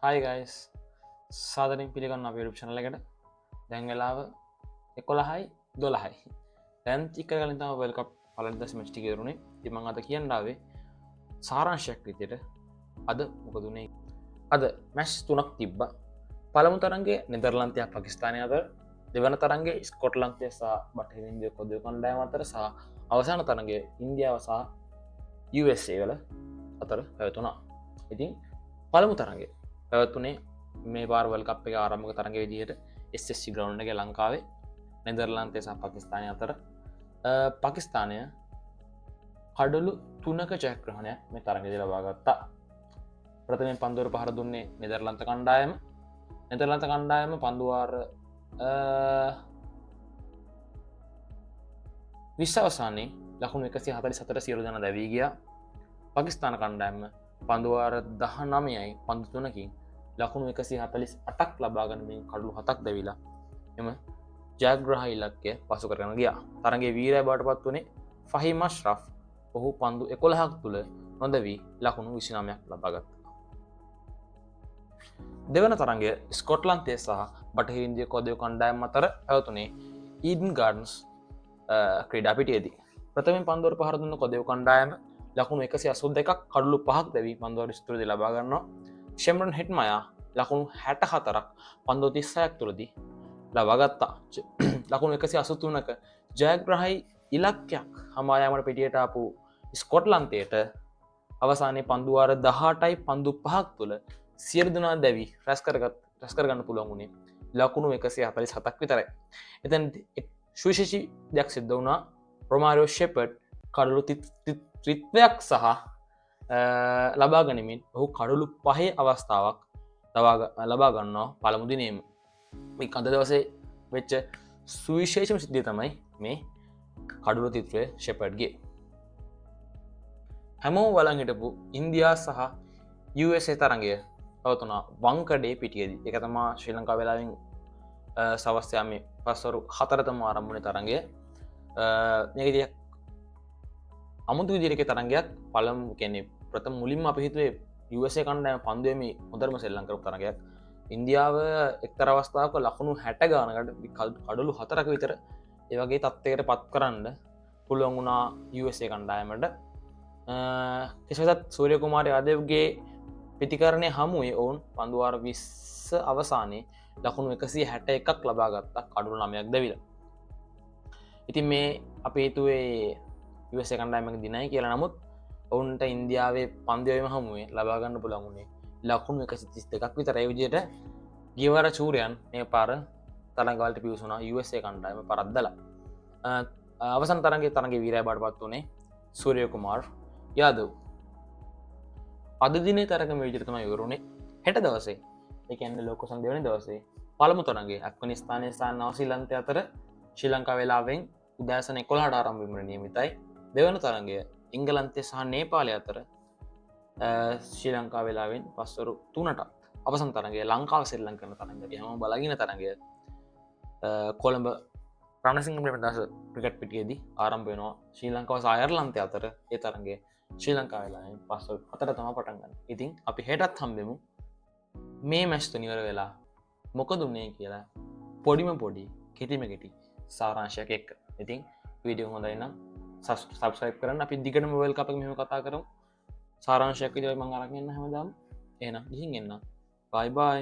හයි guys සාදරින් පිළිගන්න අප YouTube channel එකට. දැන් වෙලාව 11යි 12යි. දැන් ටික කලින් තමයි World Cup පළවෙනි දශම මැච් ටික ඉවරුනේ. ඉතින් මම අද කියන්න ආවේ සාරාංශයක් විදියට අද මොකද උනේ. අද මැච් තුනක් තිබ්බා. පළමු තරඟයේ නෙදර්ලන්තය පාකිස්තානය අතර, දෙවන තරඟයේ ස්කොට්ලන්තය සහ බටහිර ඉන්දිය කොදිය කණ්ඩායම අතර සහ අවසාන තරඟයේ ඉන්දියාව සහ USA වල අතර පැවතුණා. ඉතින් පළමු තරඟය පැවතුනේ මේ පාර වර්ල්ඩ් කප් එක ආරම්භක තරඟ විදිහට SSC ග්‍රවුන්ඩ් එකේ ලංකාවේ නෙදර්ලන්තය සහ පාකිස්තානය අතර පාකිස්තානය කඩලු 3ක ජයග්‍රහණයක් මේ තරඟයේදී ලබා ගත්තා. ප්‍රථමයෙන් පන්දුවර පහර දුන්නේ නෙදර්ලන්ත කණ්ඩායම. නෙදර්ලන්ත කණ්ඩායම පන්දු වාර 20 අවසානයේ ලකුණු 144 සියලු දෙනා දැවී ගියා. පාකිස්තාන කණ්ඩායම පන්දු වාර 19යි පන්දු 3කින් ලකුණු 148ක් ලබා ගනිමින් කඩලු 7ක් දැවිලා එම ජයග්‍රහ ඉලක්කය පසු කරගෙන ගියා. තරගයේ වීරයා බවට පත් වුණේ ෆහීම් අෂ්රෆ්. ඔහු පන්දු 11ක් තුල නොදැවී ලකුණු 29ක් ලබා ගත්තා. දෙවන තරගය ස්කොට්ලන්තය සහ බටහිර ඉන්දිය කොදිය කණ්ඩායම් අතර පැවතුනේ ඊඩන් ගාඩන්ස් ක්‍රීඩා පිටියේදී. ප්‍රථමයෙන් පන්දුවර පහර දුන්න කොදිය කණ්ඩායම ලකුණු 182ක් කඩලු 5ක් දැවී පන්දුවර ස්ථිරදී ලබා ගන්නවා. ෂෙම්රන් හෙට්මයා ලකුණු 64ක් පන්දු 36ක් තුලදී ලබා ගත්තා. ලකුණු 183ක ජයග්‍රහයි ඉලක්කයක් හමා යාමට පිටියට ආපු ස්කොට්ලන්තයට අවසානයේ පන්දු වාර 18යි පන්දු 5ක් තුල සියලු දෙනා දැවි රැස් කරගන්න පුළුවන් වුණේ ලකුණු 147ක් විතරයි. එතෙන් සුවිශේෂී දෙයක් සිද්ධ වුණා. රොමාරියෝ ෂෙපර්ඩ් කඩලු ත්‍රිත්වයක් සහ ලබා ගනිමින් ඔහු කඩලු 5 අවස්ථාවක් ලබා ගන්නවා පළමු දිනේම. මේ කඳ දවසේ වෙච්ච සුවිශේෂම සිද්ධිය තමයි මේ කඩලු ත්‍රිත්වය ෂෙපර්ඩ්ගේ. හැමෝම බලන් හිටපු ඉන්දියා සහ USA තරඟය පවතුනා වංකඩේ පිටියේදී. ඒක තමයි ශ්‍රී ලංකා වෙලාවෙන් සවස් යාමේ පස්වරු 4 තම ආරම්භ වුණේ තරඟය. මේකදී අමුතු විදිහට තරඟයක් පළමු කියන්නේ ප්‍රථම මුලින්ම අපි හිතුවේ USA කණ්ඩායම පන්දුවේ හොඳටම සෙල්ලම් කරපු තරඟයක්. ඉන්දියාව එක්තරා අවස්ථාවක ලකුණු 60 ගානකට කඩලු 4ක විතර ඒ වගේ තත්ත්වයකට පත් කරන්න පුළුවන් වුණා USA කණ්ඩායමට. කෙසේ වෙතත් සූර්ය කුමාර යාදව්ගේ ප්‍රතිකරණය හමුවේ ඔවුන් පන්දු වාර 20 අවසානයේ ලකුණු 161ක් ලබා ගත්තා කඩලු 9ක් දැවිලා. ඉතින් මේ අපි හිතුවේ USA කණ්ඩායමක දිනයි කියලා. නමුත් ඔවුන්ට ඉන්දියාවේ පන්දුවේම හමුවේ ලබා ගන්න පුළුවන් වුණේ ලකුණු 132ක් විතර. ඒ විදිහට ගියවර චූරයන් මේ පාර තරඟවලට පිවිසුණා USA කණ්ඩායම පරද්දලා. අවසන් තරඟයේ වීරයා බවට පත් වුණේ සූර්ය කුමාර් යාදව්. අද දිනේ තරඟම විදිහට තමයි ඉවරුනේ. හෙට දවසේ ඒ කියන්නේ ලෝක සං දෙවන දවසේ පළමු තරඟය ඇෆ්ගනිස්තානය සහ නවසීලන්තය අතර ශ්‍රී ලංකා වේලාවෙන් උදෑසන 11ට ආරම්භ වීමට නියමිතයි. දෙවන තරඟය එංගලන්තය සහ නේපාලය අතර ශ්‍රී ලංකා වෙලාවෙන් පස්වරු 3ට අවසන් තරඟය ලංකාව සෙල්ලම් කරන තරඟය. හැමෝම බලගෙන තරඟය කොළඹ රණසිංහ ප්‍රේමදාස ක්‍රිකට් පිටියේදී ආරම්භ වෙනවා. ශ්‍රී ලංකාව සහ අයර්ලන්තය අතර ඒ තරඟය ශ්‍රී ලංකා වෙලාවෙන් පස්වරු 4ට තමයි පටන් ගන්න. ඉතින් අපි හෙටත් හම්බෙමු මේ මැච් තුන ඉවර වෙලා මොකද උනේ කියලා පොඩි කෙටි සාරාංශයක් එක්ක. ඉතින් වීඩියෝ හොඳයි නම් සබස්ක්‍රයිබ් කරන්න. අපි දිගටම වර්ල්ඩ් කප් එක මෙහෙම කතා කරමු. සාරාංශයක් විදිහට මම අරන් එන්න හැමදාම. එහෙනම් ගිහින් එන්න. බයි බයි.